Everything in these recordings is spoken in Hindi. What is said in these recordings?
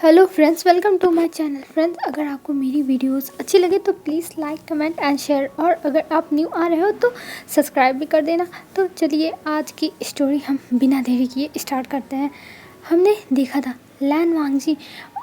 Hello friends, welcome to my channel. Friends, अगर आपको मेरी वीडियोस अच्छी लगे तो please like comment and share, और अगर आप न्यू आ रहे हो तो सब्सक्राइब भी कर देना। तो चलिए आज की स्टोरी हम बिना देरी किए स्टार्ट करते हैं। हमने देखा था लैन वांगजी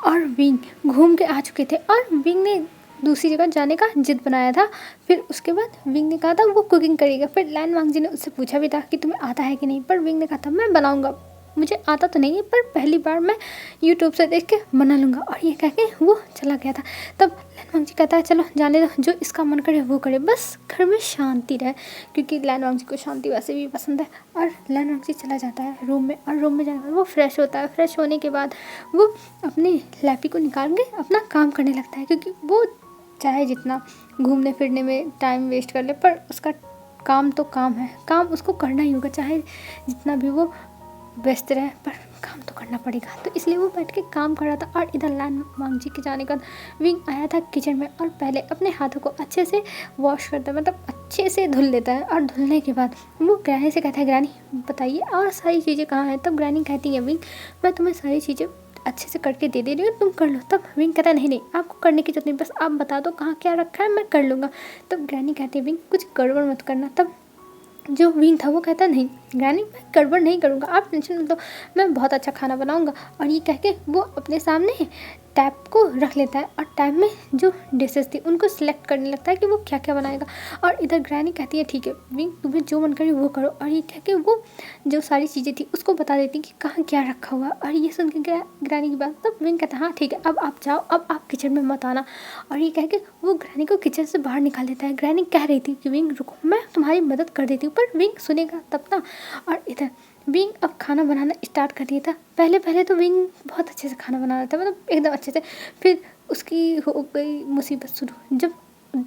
और विंग घूम के आ चुके थे और विंग ने दूसरी जगह जाने का जिद बनाया था। फिर उसके बाद विंग ने कहा था वो कुकिंग करेगा। फिर लैन वांगजी ने उससे पूछा भी था कि तुम्हें आता है कि नहीं, पर विंग ने कहा था मैं बनाऊंगा, मुझे आता तो नहीं है पर पहली बार मैं यूट्यूब से देख के बना लूँगा। और ये कह के वो चला गया था। तब लैन वांगजी कहता है चलो जाने दो, जो इसका मन करे वो करे, बस घर में शांति रहे, क्योंकि लैन वांगजी को शांति वैसे भी पसंद है। और लैन वांगजी चला जाता है रूम में, और रूम में जाने के बाद वो फ्रेश होता है। फ्रेश होने के बाद वो अपने लैपी को निकाल के अपना काम करने लगता है, क्योंकि वो चाहे जितना घूमने फिरने में टाइम वेस्ट कर ले पर उसका काम तो काम है, काम उसको करना ही होगा, चाहे जितना भी वो व्यस्त रहे पर काम तो करना पड़ेगा। तो इसलिए वो बैठ के काम कर रहा था। और इधर लैन वांगजी के जाने का विंग आया था किचन में, और पहले अपने हाथों को अच्छे से वॉश करता है, मतलब अच्छे से धुल लेता है। और धुलने के बाद वो ग्रैनी से कहता है ग्रैनी बताइए और सारी चीज़ें कहाँ हैं। तब ग्रैनी कहती है विंग मैं तुम्हें सारी चीज़ें अच्छे से करके दे रही हूँ, तुम कर लो। तब विंग कहता है नहीं नहीं, आपको करने की जरूरत नहीं, बस आप बता दो कहाँ क्या रखा है, मैं कर लूँगा। तब ग्रैनी कहती है विंग कुछ गड़बड़ मत करना। तब जो विंग था वो कहता नहीं ग्रैनी मैं गड़बड़ नहीं करूँगा, आप टेंशन मत लो, मैं बहुत अच्छा खाना बनाऊँगा। और ये कह के वो अपने सामने टैब को रख लेता है, और टैब में जो डिशेस थी उनको सिलेक्ट करने लगता है कि वो क्या क्या बनाएगा। और इधर ग्रैनी कहती है ठीक है विंग तुम्हें जो मन करे वो करो। और ये कह के वो जो सारी चीज़ें थी उसको बता देती कि कहाँ क्या रखा हुआ। और ये सुन के ग्रैनी की बात, तब विंग कहता है हाँ ठीक है अब आप जाओ, अब आप किचन में मत आना। और ये कह के वो ग्रैनी को किचन से बाहर निकाल देता है। ग्रैनी कह रही थी कि विंग रुको मैं तुम्हारी मदद कर देती हूँ, पर विंग सुनेगा तब ना। और इधर विंग अब खाना बनाना स्टार्ट कर दिया था। पहले पहले तो विंग बहुत अच्छे से खाना बना रहा था, मतलब एकदम अच्छे से। फिर उसकी हो गई मुसीबत शुरू, जब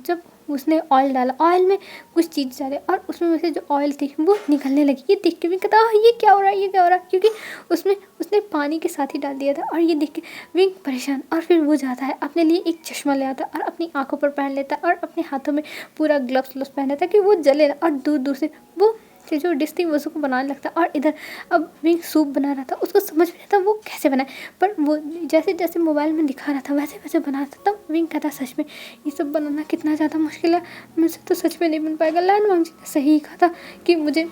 जब उसने ऑयल डाला, ऑयल में कुछ चीज़ डाले और उसमें से जो ऑयल थी वो निकलने लगी। ये देख के विंग कहता ये क्या हो रहा है, ये क्या हो रहा है, क्योंकि उसमें उसने पानी के साथ ही डाल दिया था। और ये देख के विंग परेशान, और फिर वो जाता है अपने लिए एक चश्मा ले आता और अपनी आंखों पर पहन लेता और अपने हाथों में पूरा ग्लव्स पहन लेता कि वो जले ना, और दूर दूर से वो जो डिश थी वो उसको बनाने लगता। और इधर अब विंग सूप बना रहा था, उसको समझ में नहीं था वो कैसे बनाए, पर वो जैसे जैसे मोबाइल में दिखा रहा था वैसे वैसे बना रहा था। तब विंग कहता सच में ये सब बनाना कितना ज़्यादा मुश्किल है, मुझसे तो सच में नहीं बन पाएगा। लैन वांगजी ने सही कहा था कि मुझे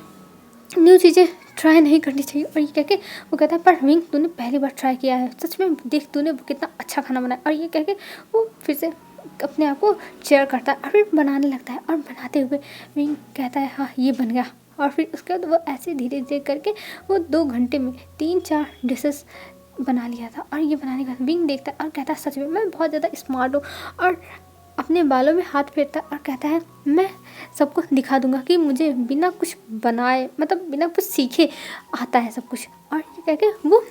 न्यू चीज़ें ट्राई नहीं करनी चाहिए। और ये कह के वो कहता है पर विंग तूने पहली बार ट्राई किया है, सच में देख तूने कितना अच्छा खाना बनाया। और ये कह के वो फिर से अपने आप को चेयर करता है और फिर बनाने लगता है। और बनाते हुए विंग कहता है हाँ ये बन गया। और फिर उसके बाद वो ऐसे धीरे धीरे करके वो 2 घंटे में 3-4 डिशेस बना लिया था। और ये बनाने का विंग देखता है और कहता है सच में मैं बहुत ज़्यादा स्मार्ट हूँ। और अपने बालों में हाथ फेरता है और कहता है मैं सबको दिखा दूंगा कि मुझे बिना कुछ बनाए, मतलब बिना कुछ सीखे आता है सब कुछ। और ये कह के वो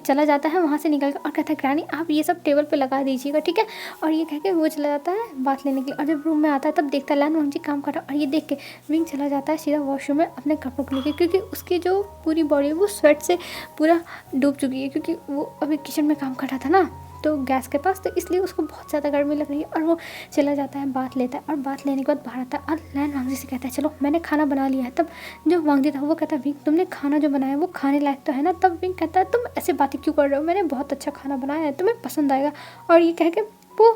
चला जाता है वहाँ से निकल कर और कहता है ग्रैनी आप ये सब टेबल पे लगा दीजिएगा ठीक है। और ये कह के वो चला जाता है बात लेने के लिए। और जब रूम में आता है तब देखता है लैन वांगजी काम कर रहा है। और ये देख के विंग चला जाता है सीधा वॉशरूम में अपने कपड़ों को लेके, क्योंकि उसकी जो पूरी बॉडी है वो स्वेट से पूरा डूब चुकी है, क्योंकि वो अभी किचन में काम कर रहा था ना तो गैस के पास, तो इसलिए उसको बहुत ज़्यादा गर्मी लग रही है। और वो चला जाता है बात लेता है, और बात लेने के बाद बाहर आता है और लैन वांगजी से कहता है चलो मैंने खाना बना लिया है। तब जो वांगजी था वो कहता है विंग तुमने खाना जो बनाया वो खाने लायक तो है ना। तब विंग कहता है तुम ऐसे बातें क्यों कर रहे हो, मैंने बहुत अच्छा खाना बनाया है, तुम्हें पसंद आएगा। और ये कह के वो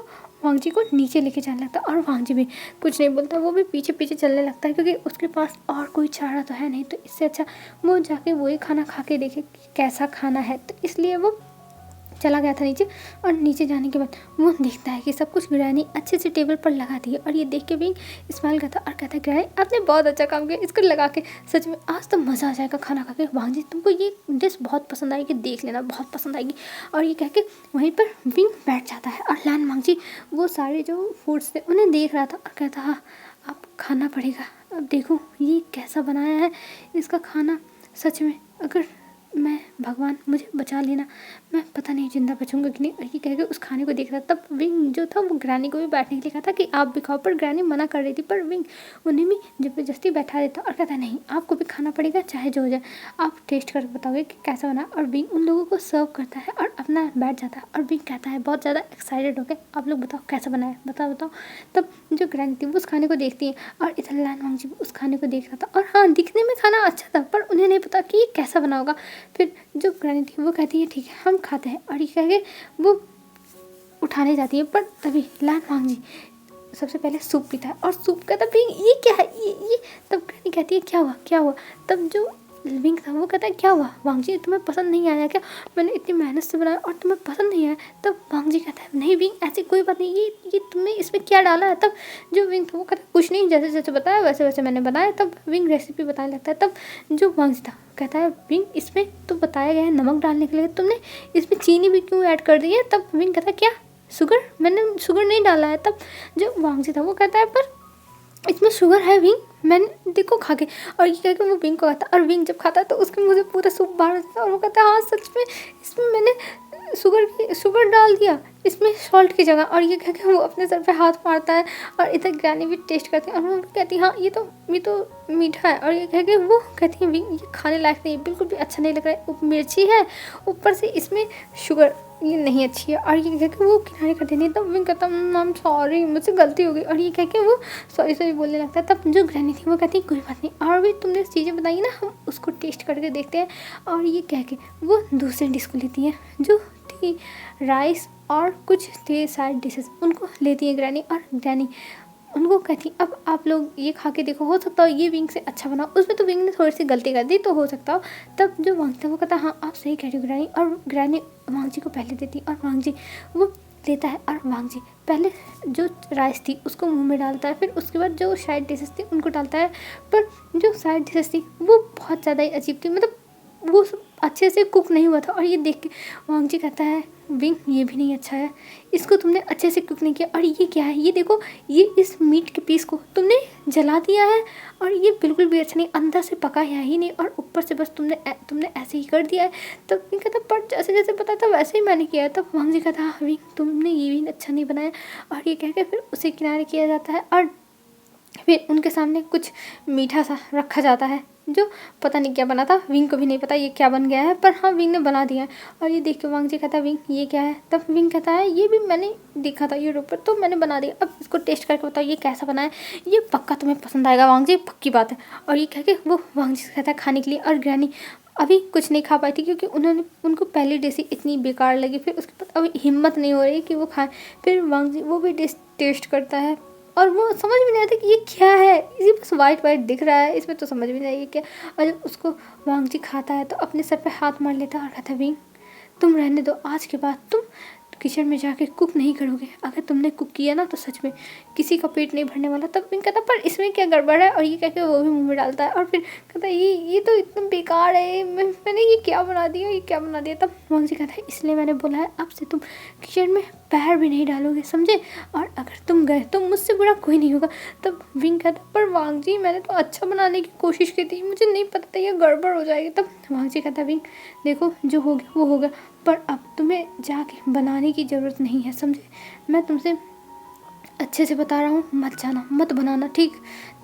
वांगजी को नीचे लेके जाने लगता है। और वांगजी भी कुछ नहीं बोलता, वो भी पीछे पीछे चलने लगता है, क्योंकि उसके पास और कोई चारा तो है नहीं। तो इससे अच्छा वो जाके वही खाना खा के देखे कि कैसा खाना है। तो इसलिए वो चला गया था नीचे। और नीचे जाने के बाद वो देखता है कि सब कुछ ग्रैनी अच्छे से टेबल पर लगा दी है। और ये देख के भी स्माइल करता और कहता है ग्रैनी आपने बहुत अच्छा काम किया, इसको लगा के सच में आज तो मज़ा आ जाएगा खाना खा के। वांगजी तुमको ये डिश बहुत पसंद आएगी, देख लेना बहुत पसंद आएगी। और ये कह के वहीं पर विंग बैठ जाता है। और लैन वांगजी वो सारे जो फूड्स थे उन्हें देख रहा था और कहता हाँ अब खाना पड़ेगा, अब देखो ये कैसा बनाया है इसका खाना, सच में अगर मैं भगवान मुझे बचा लेना, मैं पता नहीं जिंदा बचूंगा कि नहीं। ये कह के उस खाने को देख रहा। तब विंग जो था वो ग्रैनी को भी बैठने के लिए कहा था कि आप भी खाओ, पर ग्रैनी मना कर रही थी, पर विंग उन्हें भी जबरदस्ती बैठा देता और कहता नहीं आपको भी खाना पड़ेगा चाहे जो हो जाए, आप टेस्ट कर बताओगे कि कैसा बना। और विंग उन लोगों को सर्व करता है और अपना बैठ जाता है। और विंग कहता है बहुत ज़्यादा एक्साइटेड हो गए, आप लोग बताओ कैसा बना है, बताओ। तब जो ग्रैनी थी वो उस खाने को देखती है और इधर लैन वांगजी भी उस खाने को देख रहा था। और हाँ दिखने में खाना अच्छा था, पर उन्हें नहीं पता कि ये कैसा बना होगा, फिर जो ग्रैनी थी वो कहती है ठीक है हम खाते हैं, और ये कह के वो उठाने जाती है, पर तभी लान वांग जी सबसे पहले सूप पीता है और सूप कहता है ये क्या है ये। तब ग्रैनी कहती है क्या हुआ। तब जो विंग था वो कहता है क्या हुआ वांग जी, तुम्हें पसंद नहीं आया क्या, मैंने इतनी मेहनत से बनाया और तुम्हें पसंद नहीं आया। तब वांग जी कहता है नहीं विंग ऐसी कोई बात नहीं, ये तुमने इसमें क्या डाला है। तब जो विंग था वो कहता है कुछ नहीं, जैसे जैसे बताया वैसे वैसे मैंने बनाया। तब विंग रेसिपी बताने लगता है। तब जो वांग जी था कहता है विंग इसमें तो बताया गया है नमक डालने के लिए, तुमने इसमें चीनी भी क्यों ऐड कर दी है। तब विंग कहता है क्या शुगर, मैंने शुगर नहीं डाला है। तब जो वांग जी था वो कहता है पर इसमें शुगर है विंग, मैंने देखो खा के, और ये कह के वो विंग को खाता है, और विंग जब खाता है तो उसके मुँह से पूरा सूप बाहर जाता है और वो कहता है हाँ सच में इसमें मैंने शुगर डाल दिया इसमें सॉल्ट की जगह। और ये कह के वो अपने सर पे हाथ मारता है, और इधर ग्रैनी भी टेस्ट करती है और वो कहती है हाँ ये तो मीठा है। और ये कह के वो कहती है विंग ये खाने लायक नहीं है, बिल्कुल भी अच्छा नहीं लग रहा है, मिर्ची है ऊपर से इसमें शुगर, ये नहीं अच्छी है। और ये कह के वो किनारे कर देनी, तब विंग कहता मैम सॉरी मुझसे गलती हो गई, और ये कह के वो सॉरी बोलने लगता है। तब जो ग्रैनी थी वो कहती है कोई बात नहीं, और भी तुमने चीज़ें बताई ना हम उसको टेस्ट करके देखते हैं। और ये कह के वो दूसरी डिश को लेती है जो थी राइस और कुछ थे साइड डिशेस, उनको लेती है ग्रैनी, और ग्रैनी उनको कहती अब आप लोग ये खा के देखो, हो सकता हो ये विंग से अच्छा बना, उसमें तो विंग ने थोड़ी सी गलती कर दी तो हो सकता हो। तब जो वांग था वो कहता हाँ आप सही कह रही हो ग्रैनी, और ग्रैनी वांग जी को पहले देती और वांग जी वो लेता है, और वांग जी पहले जो राइस थी उसको मुंह में डालता है, फिर उसके बाद जो साइड डिशेस थी उनको डालता है। पर जो साइड डिशेस थी वो बहुत ज़्यादा ही अजीब थी, मतलब वो सब अच्छे से कुक नहीं हुआ था। और ये देख के वांग जी कहता है विंग ये भी नहीं अच्छा है, इसको तुमने अच्छे से कुक नहीं किया, और ये क्या है ये देखो ये इस मीट के पीस को तुमने जला दिया है, और ये बिल्कुल भी अच्छा नहीं, अंदर से पका है ही नहीं, और ऊपर से बस तुमने ऐसे ही कर दिया है। तब विंग कहता पर जैसे जैसे पता था वैसे ही मैंने किया है। तब वांग जी कहता हाँ विंग तुमने ये भी अच्छा नहीं बनाया, और ये कह के फिर उसे किनारे किया जाता है, और फिर उनके सामने कुछ मीठा सा रखा जाता है जो पता नहीं क्या बना था, विंग को भी नहीं पता ये क्या बन गया है, पर हाँ विंग ने बना दिया है। और ये देख के वांग जी कहता है विंग ये क्या है। तब विंग कहता है ये भी मैंने देखा था यूट्यूब पर तो मैंने बना दिया, अब इसको टेस्ट करके बताओ ये कैसा बना है, ये पक्का तुम्हें पसंद आएगा वांग जी, पक्की बात है। और ये कह के वो वांग जी से कहता है खाने के लिए, और ग्रैनी अभी कुछ नहीं खा पाई थी क्योंकि उनको पहली डिश ही इतनी बेकार लगी, फिर उसके बाद अभी हिम्मत नहीं हो रही कि वो खाएं। फिर वांग जी वो भी डिश टेस्ट करता है और वो समझ में नहीं आता कि ये क्या है, इसी बस वाइट वाइट दिख रहा है, इसमें तो समझ में नहीं आई ये क्या। और जब उसको वांग जी खाता है तो अपने सर पे हाथ मार लेता है और कहता है विंग तुम रहने दो, आज के बाद तुम किचन में जाके कुक नहीं करोगे, अगर तुमने कुक किया ना तो सच में किसी का पेट नहीं भरने वाला। तब विंग कहता पर इसमें क्या गड़बड़ है, और ये कह के वो भी मुंह में डालता है, और फिर कहता है ये तो इतना बेकार है, मैंने ये क्या बना दिया, ये क्या बना दिया। तब वांग जी कहता है इसलिए मैंने बोला है अब से तुम किचन में पैर भी नहीं डालोगे समझे, और अगर तुम गए तो मुझसे बुरा कोई नहीं होगा। तब विंग कहता पर वांग जी मैंने तो अच्छा बनाने की कोशिश की थी, मुझे नहीं पता था ये गड़बड़ हो जाएगी। तब वांग जी कहता विंग देखो जो हो गया वो हो गया, पर अब तुम्हें जाके बनाने की ज़रूरत नहीं है समझे, मैं तुमसे अच्छे से बता रहा हूँ मत जाना मत बनाना ठीक।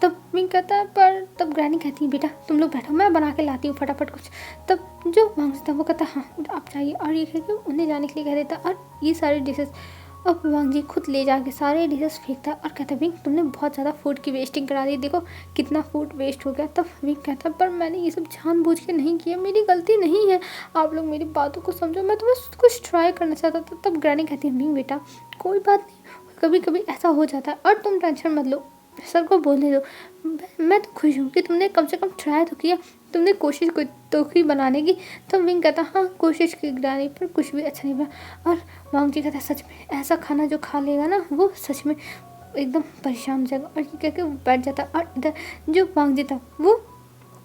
तब विंग कहता है पर तब ग्रैनी कहती है बेटा तुम लोग बैठो मैं बना के लाती हूँ फटाफट कुछ। तब जो वांग था वो कहता हाँ आप जाइए, और ये कह के उन्हें जाने के लिए कह देता, और ये सारे डिशेस अब वांग जी खुद ले जाके सारे डिशेस फेंकता है और कहता विंग तुमने बहुत ज़्यादा फूड की वेस्टिंग करा दी, देखो कितना फूड वेस्ट हो गया। तब विंग कहता पर मैंने ये सब जानबूझ के नहीं किया, मेरी गलती नहीं है, आप लोग मेरी बातों को समझो, मैं तो बस कुछ ट्राई करना चाहता था। तब ग्रैनी कहती है विंग बेटा कोई बात नहीं, कभी कभी ऐसा हो जाता है और तुम टेंशन मत लो, सर को बोलने दो, मैं तो खुश हूँ कि तुमने कम से कम ट्राई तो किया, तुमने कोशिश तो की बनाने की। तो विंग कहता हाँ कोशिश की ग्रैनी पर कुछ भी अच्छा नहीं बना। और वांग जी कहता सच में ऐसा खाना जो खा लेगा ना वो सच में एकदम परेशान हो जाएगा, और ये कह के वो बैठ जाता। और इधर जो वांग जी था वो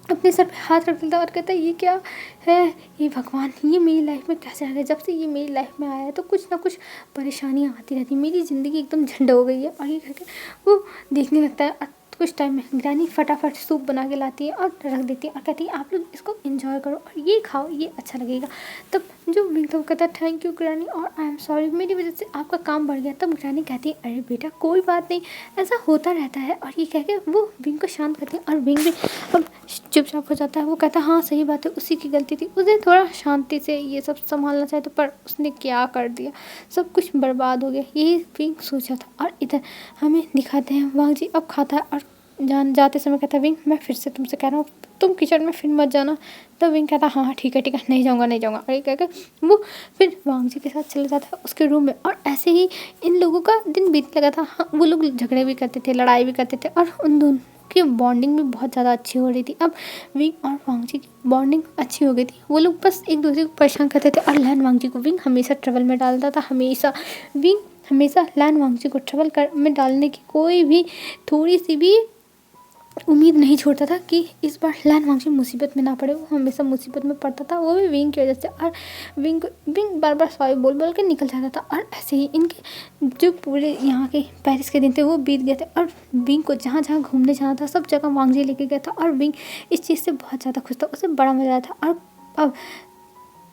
अपने सर पे हाथ रख देता और कहता है ये क्या है, ये भगवान ये मेरी लाइफ में कैसे आ गया, जब से ये मेरी लाइफ में आया है तो कुछ ना कुछ परेशानियाँ आती रहती, मेरी ज़िंदगी एकदम झंड हो गई है। और ये करके वो देखने लगता है। कुछ टाइम में ग्रैनी फटाफट सूप बना के लाती है और रख देती है और कहती है आप लोग इसको एंजॉय करो और ये खाओ ये अच्छा लगेगा। तब जो विंग था वो कहता है थैंक यू ग्रैनी और आई एम सॉरी मेरी वजह से आपका काम बढ़ गया। तब ग्रैनी कहती है अरे बेटा कोई बात नहीं ऐसा होता रहता है, और ये कह के वो विंग को शांत करती है और विंग भी अब चुपचाप हो जाता है। वो कहता है हाँ सही बात है उसी की गलती थी, उसे थोड़ा शांति से ये सब संभालना चाहिए, तो पर उसने क्या कर दिया, सब कुछ बर्बाद हो गया, यही विंग सोचा था। और इधर हमें दिखाते हैं वांग जी अब खाता है और जाते समय कहता है विंग मैं फिर से तुमसे कह रहा हूँ तुम किचन में फिर मत जाना। तो विंग कहता हाँ हाँ ठीक है नहीं जाऊँगा नहीं जाऊँगा। और ये कह के वो फिर वांग जी के साथ चले जाता है उसके रूम में। और ऐसे ही इन लोगों का दिन बीतने लगा था। हाँ वो लोग झगड़े भी करते थे, लड़ाई भी करते थे और उन दोनों की बॉन्डिंग भी बहुत ज़्यादा अच्छी हो रही थी। अब विंग और वांग जी की बॉन्डिंग अच्छी हो गई थी। वो लोग बस एक दूसरे को परेशान करते थे और लैन वांग जी को विंग हमेशा ट्रबल में डालता था। विंग हमेशा लैन वांग जी को ट्रबल में डालने की कोई भी थोड़ी सी भी उम्मीद नहीं छोड़ता था कि इस बार लैन वांग जी मुसीबत में ना पड़े। वो हमेशा मुसीबत में पड़ता था, वो भी विंग की वजह से। और विंग बार बार सॉरी बोल बोल के निकल जाता था। और ऐसे ही इनके जो पूरे यहाँ के पेरिस के दिन थे वो बीत गए थे। और विंग को जहाँ जहाँ घूमने जाना था सब जगह वांग जी लेके गया था। और विंग इस चीज़ से बहुत ज़्यादा खुश था, उसे बड़ा मज़ा आया था। और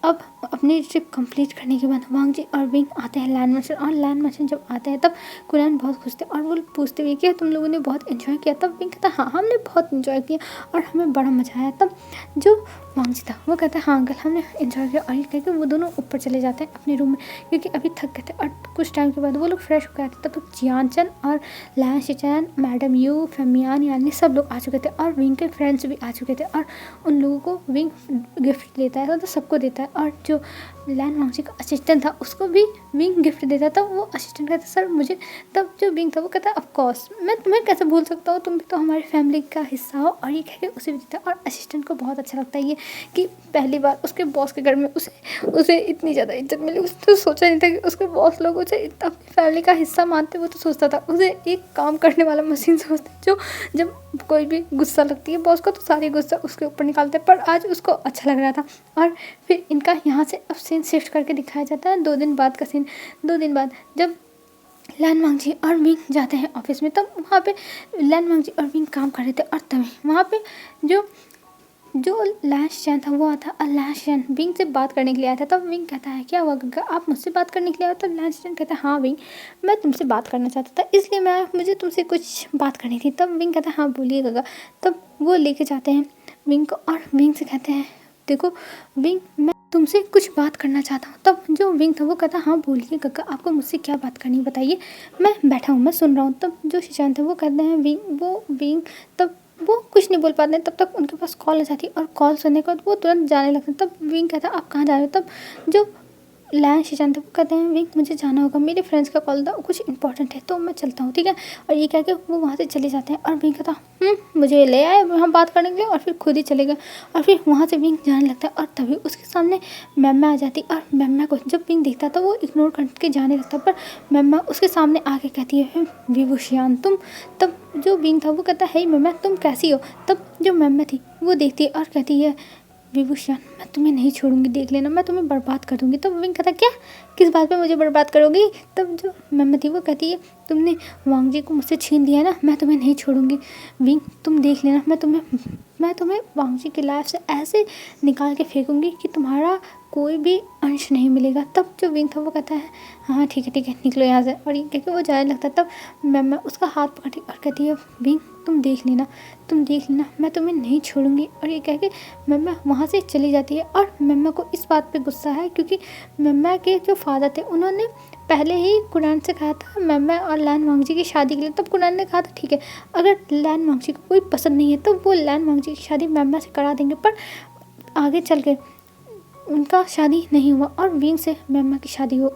अब अपनी ट्रिप कंप्लीट करने के बाद वांग जी और विंग आते हैं लैंड मैंशन। और लैंड मैंशन जब आते हैं तब कुरैन बहुत खुश थे और वो पूछते हुए कि तुम लोगों ने बहुत इन्जॉय किया। तब विंग कहता हाँ हमने बहुत इन्जॉय किया और हमें बड़ा मज़ा आया। तब जो वांग जी था वो कहता है हाँ अंकल हमने इन्जॉय किया। और ये कह के वो दोनों ऊपर चले जाते हैं अपने रूम में क्योंकि अभी थक गए थे। और कुछ टाइम के बाद वो लोग फ्रेश हो गए थे। तब तक जियान चन और लैन शिचैन, मैडम यू, फेमियान यानी सब लोग आ चुके थे और विंग के फ्रेंड्स भी आ चुके थे। और उन लोगों को विंग गिफ्ट देता है तो सबको देता है। और जो लैन वांग जी का असिस्टेंट था उसको भी विंग गिफ्ट देता था। वो असिस्टेंट कहता सर मुझे, तब जो विंग था वो कहता ऑफ कोर्स मैं तुम्हें कैसे भूल सकता हूँ, तुम भी तो हमारी फैमिली का हिस्सा हो। और ये कह के उसे भी देता है। और असिस्टेंट को बहुत अच्छा लगता है ये कि पहली बार उसके बॉस के घर में उसे इतनी ज़्यादा इज्जत मिली। उसने तो सोचा नहीं था कि उसके बॉस लोग उसे अपनी फैमिली का हिस्सा मानते। वो तो सोचता था उसे एक काम करने वाला मशीन सोचते जो जब कोई भी गुस्सा लगती है बॉस को तो सारी गुस्सा उसके ऊपर निकालते। पर आज उसको अच्छा लग रहा था। और फिर इनका यहाँ से अब सीन शिफ्ट करके दिखाया जाता है 2 दिन बाद का सीन। 2 दिन बाद जब लैन वांग जी और विंग जाते हैं ऑफिस में तब वहाँ पे लैन वांग जी और विंग काम कर रहे थे। और तभी वहाँ पे जो लैश चैन था वो आता और लैश चैन विंग से बात करने के लिए आया था। तब विंग कहता है क्या हुआ गंगा आप मुझसे बात करने के लिए आए हो। तब लैश चैन कहता है हाँ विंग मैं तुमसे बात करना चाहता था इसलिए मुझे तुमसे कुछ बात करनी थी। तब विंग कहता है हाँ बोलिए गंगा। तब वो लेके जाते हैं विंग को और विंग से कहते हैं देखो विंग मैं तुमसे कुछ बात करना चाहता हूँ। तब जो विंग था वो कहता हाँ बोलिए गंगा आपको मुझसे क्या बात करनी बताइए मैं बैठा हूँ मैं सुन रहा हूँ। तब जो शिशांत है वो कहते हैं विंग तब वो कुछ नहीं बोल पाते। तब तक उनके पास कॉल आ जाती है और कॉल सुनने के बाद वो तुरंत जाने लगते हैं। तब विंग कहता है आप कहाँ जा रहे हो। तब जो लैन शिशांत वो कहते हैं विंग मुझे जाना होगा मेरे फ्रेंड्स का कॉल था कुछ इंपॉर्टेंट है तो मैं चलता हूँ ठीक है। और ये कह के वो वहाँ से चले जाते हैं। और विंग कहता मुझे ले आए हम बात करने के लिए और फिर खुद ही चले गए। और फिर वहाँ से विंग जाने लगता है और तभी उसके सामने मैम्मा आ जाती और मैम्मा को जब विंग देखता था वो इग्नोर करके जाने लगता। पर मैम्मा उसके सामने आके कहती है विभूषियान तुम। तब जो विंग था वो कहता है मैम्मा तुम कैसी हो। तब जो मैम्मा थी वो देखती है और कहती है विभूषण मैं तुम्हें नहीं छोड़ूंगी देख लेना मैं तुम्हें बर्बाद कर दूंगी। तब विंग कहता क्या किस बात पे मुझे बर्बाद करोगी। तब जो मैम थी वो कहती है तुमने वांग जी को मुझसे छीन लिया ना मैं तुम्हें नहीं छोड़ूंगी विंग तुम देख लेना मैं तुम्हें वांग जी की लाइफ से ऐसे निकाल के फेंकूंगी कि तुम्हारा कोई भी अंश नहीं मिलेगा। तब जो विंग था वो कहता है हाँ ठीक है निकलो यहाँ से। और ये कह के वो जाने लगता है। तब मैम उसका हाथ पकड़ती और कहती है विंग तुम देख लेना मैं तुम्हें नहीं छोड़ूंगी। और ये कह के मम्मा वहाँ से चली जाती है। और मम्मा को इस बात पे गुस्सा है क्योंकि मम्मा के जो फादर थे उन्होंने पहले ही कुरान से कहा था मम्मा और लैन वांग जी की शादी के लिए। तब कुरान ने कहा था ठीक है अगर लैन वांग जी को कोई पसंद नहीं है तो वो लैन वांग जी की शादी मम्मा से करा देंगे। पर आगे चल के उनका शादी नहीं हुआ और विंग से मम्मा की शादी हो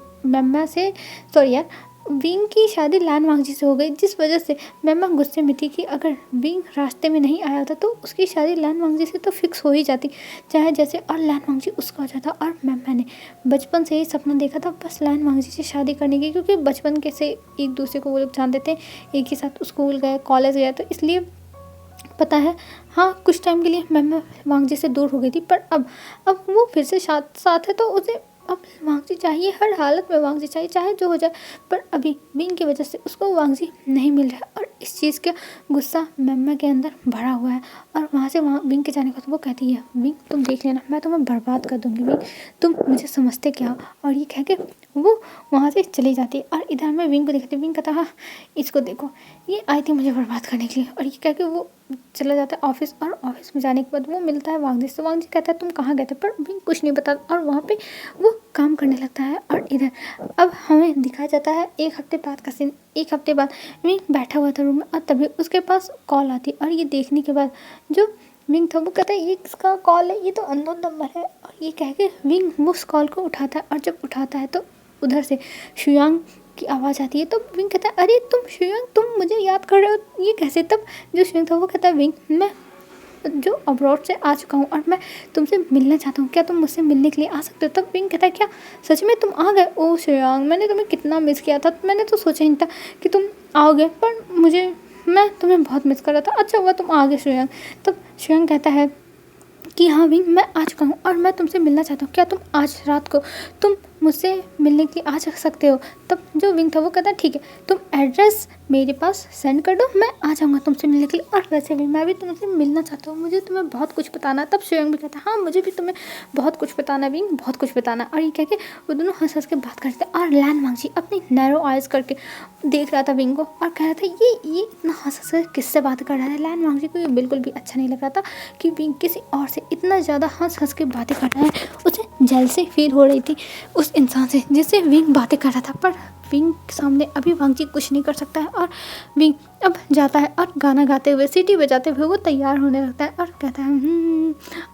विंग की शादी लैन वांग जी से हो गई जिस वजह से मम्मा गुस्से में थी कि अगर विंग रास्ते में नहीं आया था तो उसकी शादी लैन वांग जी से तो फिक्स हो ही जाती चाहे जैसे। और लैन वांग जी उसका हो जाता। और मम्मा ने बचपन से ही सपना देखा था बस लैन वांग जी से शादी करने की क्योंकि बचपन के से एक दूसरे को वो लोग जानते थे एक ही साथ स्कूल गए कॉलेज गए तो इसलिए पता है। हाँ कुछ टाइम के लिए मम्मा वांग जी से दूर हो गई थी पर अब वो फिर से साथ है तो उसे अब वांग जी चाहिए हर हालत में वांग जी चाहिए चाहे जो हो जाए। पर अभी विंग की वजह से उसको वांग जी नहीं मिल रहा है और इस चीज़ का गुस्सा मम्मा के अंदर भरा हुआ है। और वहाँ से विंग के जाने के बाद वो कहती है विंग तुम देख लेना मैं तुम्हें बर्बाद कर दूँगी विंग तुम मुझे समझते क्या हो। और ये कह के वो वहाँ से चली जाती है। और इधर मैं विंग को देखती विंग कहता हाँ इसको देखो ये आई थी मुझे बर्बाद करने के लिए। और ये कह के वो चला जाता है ऑफिस। और ऑफिस में जाने के बाद वो मिलता है वांग जी से। वांग जी कहता है तुम कहाँ गए थे पर विंग कुछ नहीं बताता। और वहाँ पे वो काम करने लगता है। और इधर अब हमें दिखाया जाता है 1 हफ्ते बाद का सीन। 1 हफ्ते बाद विंग बैठा हुआ था रूम में और तभी उसके पास कॉल आती और ये देखने के बाद जो विंग था वो कहता है ये किसका कॉल है, ये तो अननोन नंबर है। और ये कह के विंग उस कॉल को उठाता है और जब उठाता है तो उधर से शुयांग की आवाज़ आती है। तो विंग कहता है अरे तुम शुयांग, तुम मुझे याद कर रहे हो, ये कैसे। तब जो शुयांग था वो कहता है विंग मैं जो अब्रॉड से आ चुका हूँ और मैं तुमसे मिलना चाहता हूँ, क्या तुम मुझसे मिलने के लिए आ सकते हो। तब विंग कहता है क्या सच में तुम आ गए। ओ श्रेयांग, मैंने तुम्हें कितना मिस किया था, मैंने तो सोचा ही नहीं था कि तुम आओगे, पर मैं तुम्हें बहुत मिस कर रहा था। अच्छा हुआ तुम आ गए श्रेयांग। तब श्रेयांग कहता है कि हाँ विंग मैं आ चुका हूँ और मैं तुमसे मिलना चाहता हूँ, क्या तुम आज रात को तुम मुझसे मिलने के लिए आ सकते हो। तब जो विंग था वो कहता है ठीक है, तुम एड्रेस मेरे पास सेंड कर दो, मैं आ जाऊँगा तुमसे मिलने के लिए। और वैसे भी मैं भी तुमसे मिलना चाहता हूँ, मुझे तुम्हें बहुत कुछ बताना है। तब श्रेयांग भी कहता है हाँ मुझे भी तुम्हें बहुत कुछ बताना है विंग, बहुत कुछ बताना है। और ये कह के वो दोनों हंस हंस के बात करते हैं और लैन वांगजी अपनी नैरो आइज करके देख रहा था विंग को और कह रहा था ये इतना हंस हंस कर किससे बात कर रहा है। लैन वांगजी को ये बिल्कुल भी अच्छा नहीं लग रहा था कि विंग किसी और से इतना ज़्यादा हंस हंस के बातें कर रहा है। उसे जेलसी फील हो रही थी उस इंसान से जिससे विंग बातें कर रहा था, पर विंग के सामने अभी वांगजी कुछ नहीं कर सकता है। और विंग अब जाता है और गाना गाते हुए सीटी बजाते हुए वो तैयार होने लगता है और कहता है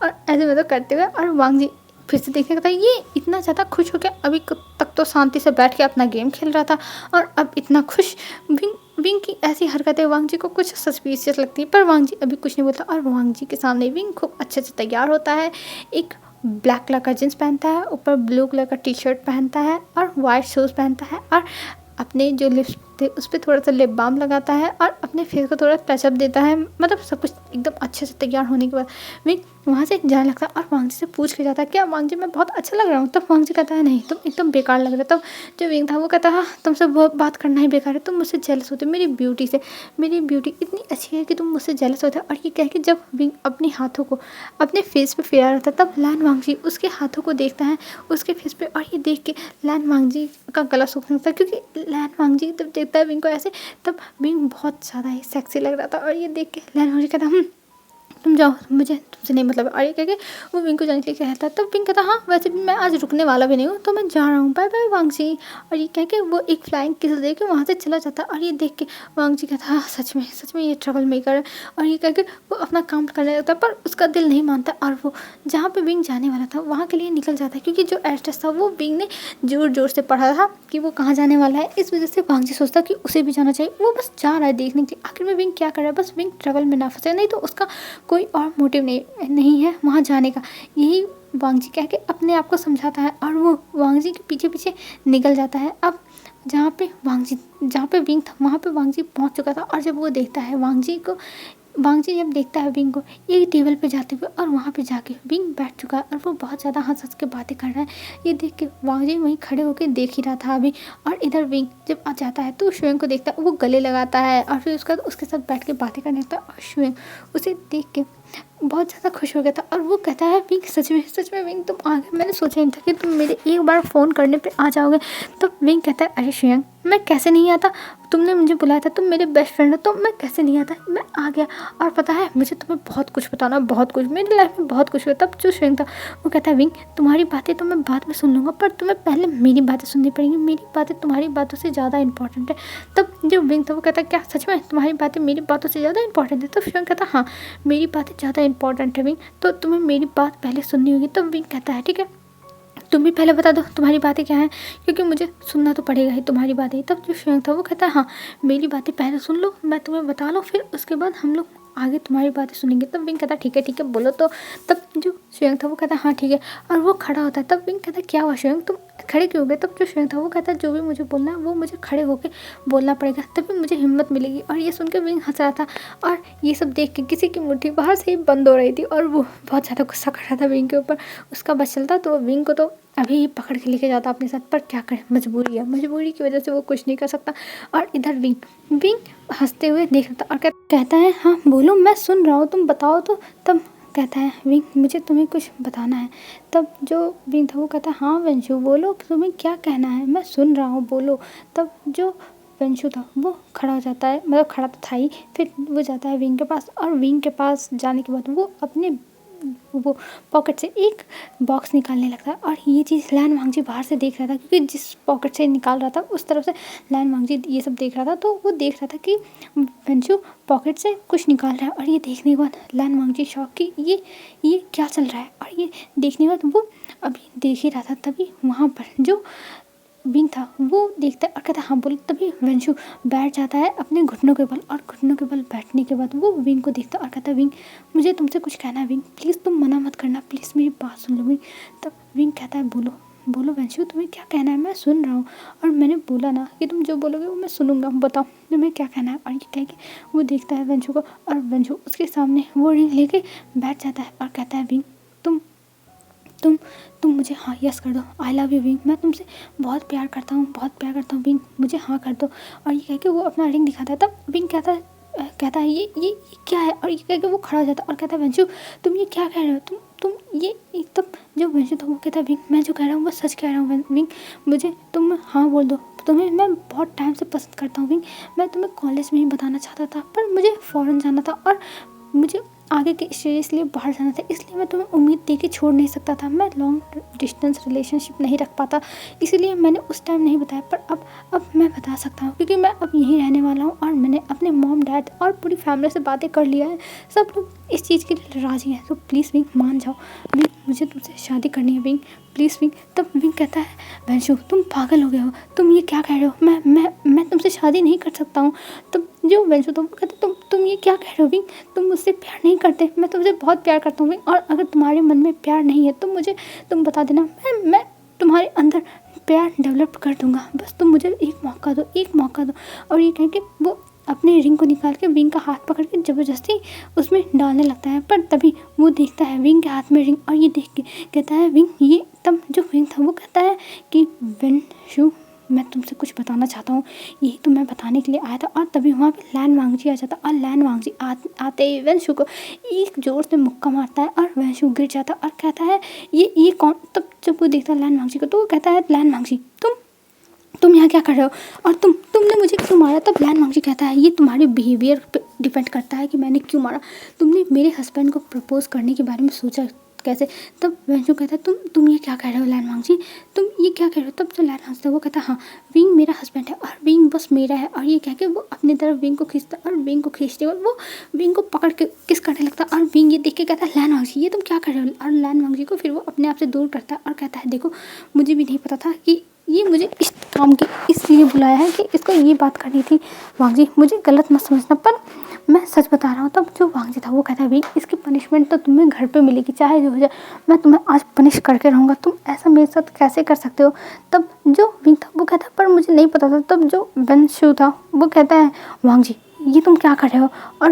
और ऐसे मतलब करते हुए। और वांगजी फिर से देखने लगता है ये इतना ज़्यादा खुश हो गया, अभी तक तो शांति से बैठ के अपना गेम खेल रहा था और अब इतना खुश। विंग की ऐसी हरकतें वांगजी को कुछ सस्पिशियस लगती है, पर वांगजी अभी कुछ नहीं बोलता। और वांगजी के सामने विंग खूब अच्छे से तैयार होता है, एक ब्लैक कलर का जींस पहनता है, ऊपर ब्लू कलर का टी शर्ट पहनता है और वाइट शूज़ पहनता है और अपने जो लिप्स थे उस पर थोड़ा सा लिप बाम लगाता है और अपने फेस को थोड़ा टचअप देता है। मतलब सब कुछ एकदम अच्छे से तैयार होने के बाद विंग वहाँ से जाने लगता है और वांगजी से पूछ के जाता है क्या वांगजी मैं बहुत अच्छा लग रहा हूँ। तब वांगजी कहता है नहीं तुम एकदम बेकार लग रहा है। तब जो विंग था वो कहता है हाँ तुमसे बहुत बात करना ही बेकार है, तुम मुझसे जेलस होते मेरी ब्यूटी से, मेरी ब्यूटी इतनी अच्छी है कि तुम मुझसे जेलस होते। और ये कह के जब विंग अपने हाथों को अपने फेस पे फेरा रहता है तब लैन वांगजी उसके हाथों को देखता है उसके फेस पे और ये देख के लैन वांगजी का गला सूखने लगता है, क्योंकि लैन वांगजी जब देखता है विंग को ऐसे तब विंग बहुत ज़्यादा ही सेक्सी लग रहा था। और ये देख के लैन वांगजी कहता तुम जाओ मुझे तुमसे नहीं मतलब। और ये कह के वो विंग को जाने के लिए कहता है तब विंग कहता हाँ वैसे भी मैं आज रुकने वाला भी नहीं हूँ तो मैं जा रहा हूँ, बाय बाय वांगजी। और ये कह के वो एक फ्लाइंग किस दे के वहाँ से चला जाता है। और ये देख के वांगजी कहता हाँ सच में ये ट्रबल मेकर है। और ये कह के वो अपना काम करने लगता है, पर उसका दिल नहीं मानता और वो जहाँ पे विंग जाने वाला था वहाँ के लिए निकल जाता है, क्योंकि जो एड्रेस था वो विंग ने जोर जोर से पढ़ा था कि वो कहाँ जाने वाला है। इस वजह से वांगजी सोचता कि उसे भी जाना चाहिए, वो बस जा रहा है देखने के लिए आखिर में विंग क्या कर रहा है, बस विंग ट्रबल में ना फंसे, नहीं तो उसका कोई और मोटिव नहीं है वहाँ जाने का। यही वांगजी कह के अपने आप को समझाता है और वो वांगजी के पीछे पीछे निकल जाता है। अब जहाँ पे विंग था वहाँ पे वांगजी पहुँच चुका था और जब वो देखता है वांगजी जब देखता है विंग को एक टेबल पे जाते हुए और वहाँ पे जाके विंग बैठ चुका है और वो बहुत ज़्यादा हंस हंस के बातें कर रहा है। ये देख के वांगजी वहीं खड़े होकर देख ही रहा था अभी। और इधर विंग जब आ जाता है तो शुएंग को देखता है, वो गले लगाता है और फिर उसके साथ बैठ के बातें करने लगता है। और शुएंग उसे देख के बहुत ज़्यादा खुश हो गया था और वो कहता है विंग सच में विंग तुम आ गए, मैंने सोचा नहीं था कि तुम मेरे एक बार फ़ोन करने पे आ जाओगे। तब विंग कहता है अरे शुएंग मैं कैसे नहीं आता, तुमने मुझे बुलाया था, तुम मेरे बेस्ट फ्रेंड हो, तो मैं कैसे नहीं आता, मैं आ गया। और पता है मुझे तुम्हें बहुत कुछ बताना, बहुत कुछ मेरी लाइफ में बहुत कुछ हुआ। तब जो शुएंग था वो कहता है विंग तुम्हारी बातें तो मैं बाद में सुन लूँगा, पर तुम्हें पहले मेरी बातें सुननी पड़ेंगी, मेरी बातें तुम्हारी बातों से ज़्यादा इंपॉर्टेंट है। तब जो विंग था वो कहता है क्या सच में तुम्हारी बातें मेरी बातों से ज़्यादा इंपॉर्टेंट है। तब शुएंग कहता हाँ मेरी बातें ज़्यादा इंपॉर्टेंट है विंग, तो तुम्हें मेरी बात पहले सुननी होगी। तब विंग कहता है ठीक है तुम भी पहले बता दो तुम्हारी बातें क्या हैं, क्योंकि मुझे सुनना तो पड़ेगा ही तुम्हारी बातें। तब जो शुएंग था वो कहता है हाँ मेरी बातें पहले सुन लो, मैं तुम्हें बता लो, फिर उसके बाद हम लोग आगे तुम्हारी बातें सुनेंगे। तब विंग कहता है ठीक है बोलो तो। तब जो शुएंग था वो कहता है हाँ ठीक है, और वो खड़ा होता है। तब विंग कहता है क्या हुआ शुएंग तुम खड़े क्यों हो गए। तब जो शुएंग था वो कहता है जो भी मुझे बोलना है वो मुझे खड़े होकर बोलना पड़ेगा, तभी मुझे हिम्मत मिलेगी। और ये सुन के विंग हंस रहा था और ये सब देख के किसी की मुट्ठी बाहर से ही बंद हो रही थी और वो बहुत ज़्यादा गुस्सा कर रहा था विंग के ऊपर। उसका बस चलता तो विंग को तो अभी ही पकड़ के लेके जाता अपने साथ, पर क्या करे मजबूरी है, मजबूरी की वजह से वो कुछ नहीं कर सकता। और इधर विंग हंसते हुए देख रहा था और कहता है हाँ बोलो मैं सुन रहा हूँ तुम बताओ तो। तब कहता है विंग मुझे तुम्हें कुछ बताना है। तब जो विंग था वो कहता है हाँ वंशु बोलो तुम्हें क्या कहना है, मैं सुन रहा हूँ बोलो। तब जो वंशु था वो खड़ा हो जाता है, मतलब खड़ा तो था ही, फिर वो जाता है विंग के पास और विंग के पास जाने के बाद वो अपने वो पॉकेट से एक बॉक्स निकालने लगता है। और ये चीज़ लैन वांगजी बाहर से देख रहा था, क्योंकि जिस पॉकेट से निकाल रहा था उस तरफ से लैन वांगजी ये सब देख रहा था। तो वो देख रहा था कि वेंशु पॉकेट से कुछ निकाल रहा है। और ये देखने के बाद लैन वांगजी शॉक कि ये क्या चल रहा है। और ये देखने के बाद वो अभी देख ही रहा था, तभी वहाँ पर जो विंग था वो देखता है और कहता है हाँ बोलो। तभी वेंशु बैठ जाता है अपने घुटनों के बल, और घुटनों के बल बैठने के बाद वो विंग को देखता है और कहता है विंग मुझे तुमसे कुछ कहना है विंग, प्लीज़ तुम मना मत करना, प्लीज़ मेरी बात सुन लो विंग। तब विंग कहता है बोलो बोलो वेंशु तुम्हें क्या कहना है, मैं सुन रहा हूँ, और मैंने बोला ना कि तुम जो बोलोगे वो मैं सुनूंगा, बताओ तुम्हें क्या कहना है। और ये कह के वो देखता है वेंशु को, और वेंशु उसके सामने वो रिंग लेके बैठ जाता है और कहता है विंग तुम मुझे हाँ यस कर दो, आई लव यू विंग, मैं तुमसे बहुत प्यार करता हूँ विंग, मुझे हाँ कर दो। और ये कह के वो अपना रिंग दिखाता है। तब विंग कहता है ये क्या है। और ये कह के वो खड़ा हो जाता है और कहता है वेंशु तुम ये क्या कह रहे हो, तुम ये तब जो वेंशु था वो कहता है विंग मैं जो कह रहा हूँ वो सच कह रहा हूँ विंग, मुझे तुम हाँ बोल दो, तुम्हें मैं बहुत टाइम से पसंद करता हूँ विंग, मैं तुम्हें कॉलेज में ही बताना चाहता था पर मुझे फ़ॉरेन जाना था और मुझे आगे के स्टेज लिए बाहर जाना था, इसलिए मैं तुम्हें उम्मीद दे के छोड़ नहीं सकता था, मैं लॉन्ग डिस्टेंस रिलेशनशिप नहीं रख पाता, इसीलिए मैंने उस टाइम नहीं बताया। पर अब मैं बता सकता हूँ क्योंकि मैं अब यहीं रहने वाला हूँ और मैंने अपने मॉम डैड और पूरी फैमिली से बातें कर लिया है, सब लोग इस चीज़ के लिए राज़ी हैं। तो प्लीज़ विंग मान जाओ विंग, मुझे तुमसे शादी करनी है विंग, प्लीज़ विंग। तब विंग कहता है वैंशु तुम पागल हो गए हो, तुम ये क्या कह रहे हो, मैं तुमसे शादी नहीं कर सकता हूँ। तब जो वैंशु था वो कहता तुम ये क्या कह रहे हो विंग, तुम मुझसे प्यार नहीं करते, मैं तुमसे बहुत प्यार करता हूँ विंग, और अगर तुम्हारे मन में प्यार नहीं है तो मुझे तुम बता देना, मैं तुम्हारे अंदर प्यार डेवलप कर दूंगा, बस तुम मुझे एक मौका दो। और ये कह के वो अपने रिंग को निकाल के विंग का हाथ पकड़ के ज़बरदस्ती उसमें डालने लगता है। पर तभी वो देखता है विंग के हाथ में रिंग, और ये देख के कहता है विंग ये तब जो विंग था वो कहता है कि वेंशु मैं तुमसे कुछ बताना चाहता हूँ, यही तो मैं बताने के लिए आया था। और तभी वहाँ पे लैन वांगजी आ जाता, और लैन वांगजी आते ही वेंशु को एक जोर से मुक्का मारता है और वेंशु गिर जाता और कहता है ये कौन। तब जब वो देखता है लैन वांगजी को तो वो कहता है लैन वांगजी तुम यहाँ क्या कर रहे हो, और तुमने मुझे क्यों मारा। तब लैन वांगजी कहता है ये तुम्हारे बिहेवियर पे डिपेंड करता है कि मैंने क्यों मारा, तुमने मेरे हस्बैंड को प्रपोज करने के बारे में सोचा कैसे। तब वेंशु कहता है तुम ये क्या कह रहे हो लैन वांगजी, तुम ये क्या कह रहे हो। तब जो लैन वांगजी वो कहता है हाँ विंग मेरा हस्बैंड है और विंग बस मेरा है। और ये कह के वो अपनी तरफ विंग को खींचता और विंग को खींचते हुए वो विंग को पकड़ के किस करने लगता। और विंग ये देख के कहता है लैन वांगजी ये तुम क्या कर रहे हो। और लैन वांगजी को फिर वो अपने आप से दूर करता है और कहता है देखो मुझे भी नहीं पता था कि ये मुझे इस काम की इसलिए बुलाया है कि इसको ये बात करनी थी, वांगजी मुझे गलत मत समझना, पर मैं सच बता रहा हूँ। तब जो वांगजी था वो कहता है भाई इसकी पनिशमेंट तो तुम्हें घर पे मिलेगी, चाहे जो हो जाए मैं तुम्हें आज पनिश करके रहूँगा, तुम ऐसा मेरे साथ कैसे कर सकते हो। तब जो विंग था वो कहता है पर मुझे नहीं पता था। तब जो वेंशु था वो कहता है वांगजी ये तुम क्या कर रहे हो, और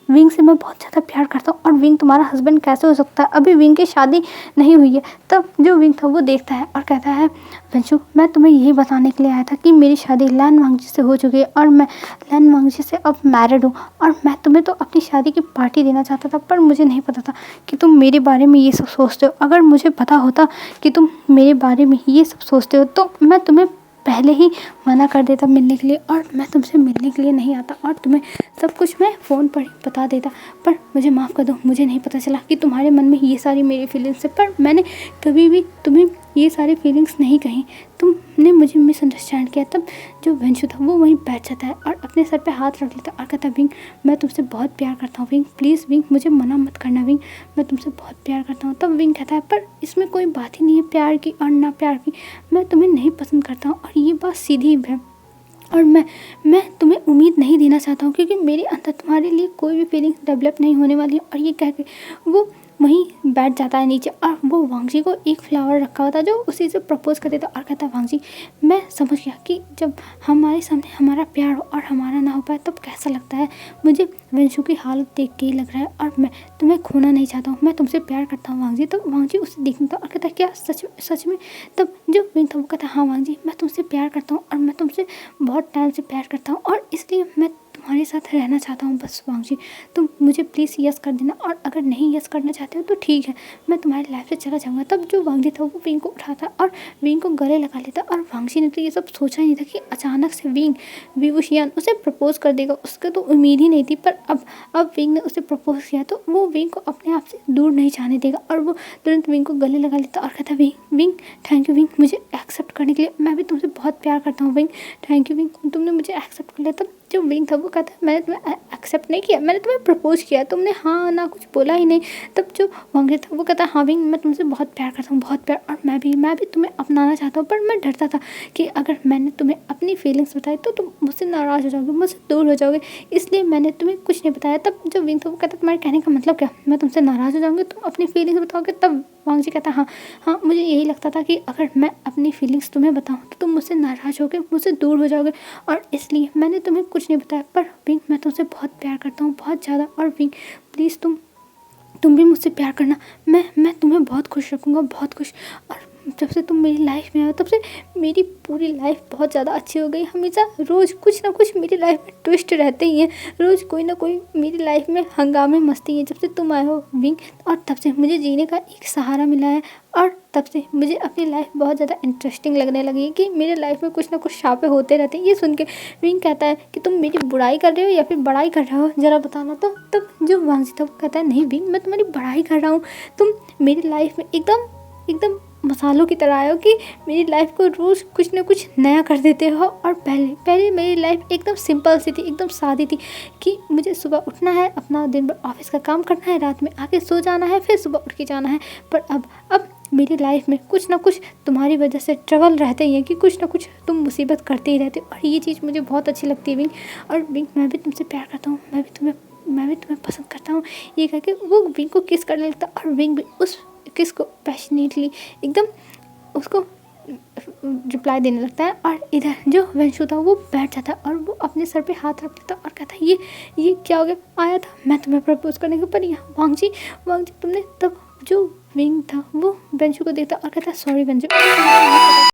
विंग से मैं बहुत ज़्यादा प्यार करता हूँ, और विंग तुम्हारा हस्बैंड कैसे हो सकता है, अभी विंग की शादी नहीं हुई है। तब जो विंग था वो देखता है और कहता है वेंशु मैं तुम्हें यही बताने के लिए आया था कि मेरी शादी लैन वांगजी से हो चुकी है और मैं लैन वांगजी से अब मैरिड हूँ, और मैं तुम्हें तो अपनी शादी की पार्टी देना चाहता था, पर मुझे नहीं पता था कि तुम मेरे बारे में ये सब सोचते हो। अगर मुझे पता होता कि तुम मेरे बारे में ये सब सोचते हो तो मैं तुम्हें पहले ही मना कर देता मिलने के लिए, और मैं तुमसे मिलने के लिए नहीं आता, और तुम्हें सब कुछ मैं फ़ोन पर ही बता देता। पर मुझे माफ़ कर दो, मुझे नहीं पता चला कि तुम्हारे मन में ये सारी मेरी फीलिंग्स है, पर मैंने कभी भी तुम्हें ये सारी फीलिंग्स नहीं कही, तुमने मुझे मिसअंडरस्टैंड किया। तब जो वेंशु था वो वहीं बैठ जाता है और अपने सर पे हाथ रख लेता और कहता है विंग मैं तुमसे बहुत प्यार करता हूँ विंग, प्लीज़ विंग मुझे मना मत करना विंग, मैं तुमसे बहुत प्यार करता हूँ। तब विंग कहता है पर इसमें कोई बात ही नहीं है प्यार की और ना प्यार की, मैं तुम्हें नहीं पसंद करता हूँ और ये बात सीधी है, और मैं तुम्हें उम्मीद नहीं देना चाहता हूँ क्योंकि मेरे अंदर तुम्हारे लिए कोई भी फीलिंग्स डेवलप नहीं होने वाली है। और ये कह के वो वहीं बैठ जाता है नीचे, और वो वांगजी को एक फ्लावर रखा हुआ था जो उसी से प्रपोज कर देता और कहता है वांगजी मैं समझ गया कि जब हमारे सामने हमारा प्यार हो और हमारा ना हो पाए तब कैसा लगता है, मुझे वेंशु की हालत देख के ही लग रहा है और मैं तुम्हें खोना नहीं चाहता हूँ, मैं तुमसे प्यार करता हूँ वांगजी। तब वांगजी उसे देखने था और कहता है क्या सच में। तब जो विंग था वो कहता है हाँ वांगजी मैं तुमसे प्यार करता हूँ और मैं तुमसे बहुत टाइम से प्यार करता हूँ और इसलिए मैं तुम्हारे साथ रहना चाहता हूँ बस वांगजी, तुम मुझे प्लीज़ यस कर देना, और अगर नहीं यस करना चाहते हो तो ठीक है, मैं तुम्हारी लाइफ से चला जाऊँगा। तब जो वांगजी था वो विंग को उठाता और विंग को गले लगा लेता, और वांगजी ने तो ये सब सोचा ही नहीं था कि अचानक से विंग विवुशियन उसे प्रपोज़ कर देगा। उसके तो उम्मीद ही नहीं थी, पर अब विंग ने उसे प्रपोज़ किया तो वो विंग को अपने आप से दूर नहीं जाने देगा, और वो तुरंत विंग को गले लगा लेता और कहता, विंग थैंक यू विंग, मुझे एक्सेप्ट करने के लिए, मैं भी तुमसे बहुत प्यार करता हूँ विंग, थैंक यू विंग, तुमने मुझे एक्सेप्ट कर लिया। तब जो विंग था वो कहता है, मैंने तुम्हें एक्सेप्ट नहीं किया, मैंने तुम्हें प्रपोज किया, तुमने हाँ ना कुछ बोला ही नहीं। तब जो वांगजी था वो कहता है, हाँ विंग, मैं तुमसे बहुत प्यार करता हूँ, बहुत प्यार, और मैं भी तुम्हें अपनाना चाहता हूँ, पर मैं डरता था कि अगर मैंने तुम्हें अपनी फीलिंग्स बताई तो तुम मुझसे नाराज़ हो जाओगे, मुझसे दूर हो जाओगे, इसलिए मैंने तुम्हें कुछ नहीं बताया। तब जो विंग था वो कहता, तुम्हारे कहने का मतलब क्या, मैं तुमसे नाराज़ हो जाऊँगी, तुम अपनी फीलिंग्स बताओगे। तब वांगजी कहता, हाँ मुझे यही लगता था कि अगर मैं अपनी फीलिंग्स तुम्हें बताऊँ तो तुम मुझसे नाराज़ होगे, मुझसे दूर हो जाओगे, और इसलिए मैंने तुम्हें कुछ नहीं बताया। पर विंग, मैं तुमसे बहुत प्यार करता हूँ, बहुत ज़्यादा, और विंग प्लीज़ तुम भी मुझसे प्यार करना, मैं तुम्हें बहुत खुश रखूँगा, बहुत खुश। और जब से तुम मेरी लाइफ में आए तब से मेरी पूरी लाइफ बहुत ज़्यादा अच्छी हो गई। हमेशा रोज़ कुछ ना कुछ मेरी लाइफ में ट्विस्ट रहते ही हैं, रोज़ कोई ना कोई मेरी लाइफ में हंगामे मस्ती हैं जब से तुम आए हो विंग, और तब से मुझे जीने का एक सहारा मिला है, और तब से मुझे अपनी लाइफ बहुत ज़्यादा इंटरेस्टिंग लगने लगी है कि मेरे लाइफ में कुछ ना कुछ शापे होते रहते हैं। ये सुन के विंग कहता है कि तुम मेरी बुराई कर रहे हो या फिर बड़ाई कर रहे हो, ज़रा बताना। तो तब जो वांगजी था वो कहता है, नहीं विंग, मैं तुम्हारी बड़ाई कर रहा हूँ, तुम मेरी लाइफ में एकदम मसालों की तरह आए हो कि मेरी लाइफ को रोज़ कुछ ना कुछ नया कर देते हो। और पहले मेरी लाइफ एकदम सिंपल सी थी, एकदम सादी थी कि मुझे सुबह उठना है, अपना दिन भर ऑफिस का काम करना है, रात में आके सो जाना है, फिर सुबह उठ के जाना है। पर अब मेरी लाइफ में कुछ ना कुछ तुम्हारी वजह से ट्रबल रहते ही हैं कि कुछ ना कुछ तुम मुसीबत करते ही रहते हो, और ये चीज़ मुझे बहुत अच्छी लगती है विंग। और विंग, मैं भी तुमसे प्यार करता हूँ, मैं भी तुम्हें पसंद करता हूँ। ये कह के वो विंग को किस करने लगता, और विंग भी उस किस को पैशनेटली एकदम उसको रिप्लाई देने लगता है। और इधर जो वंशु था वो बैठ जाता है और वो अपने सर पे हाथ रख लेता और कहता है, ये क्या हो गया, आया था मैं तुम्हें प्रपोज करने के, पर यहाँ वांगजी तुमने। तब जो विंग था वो वंशु को देखता और कहता है, सॉरी वंशु।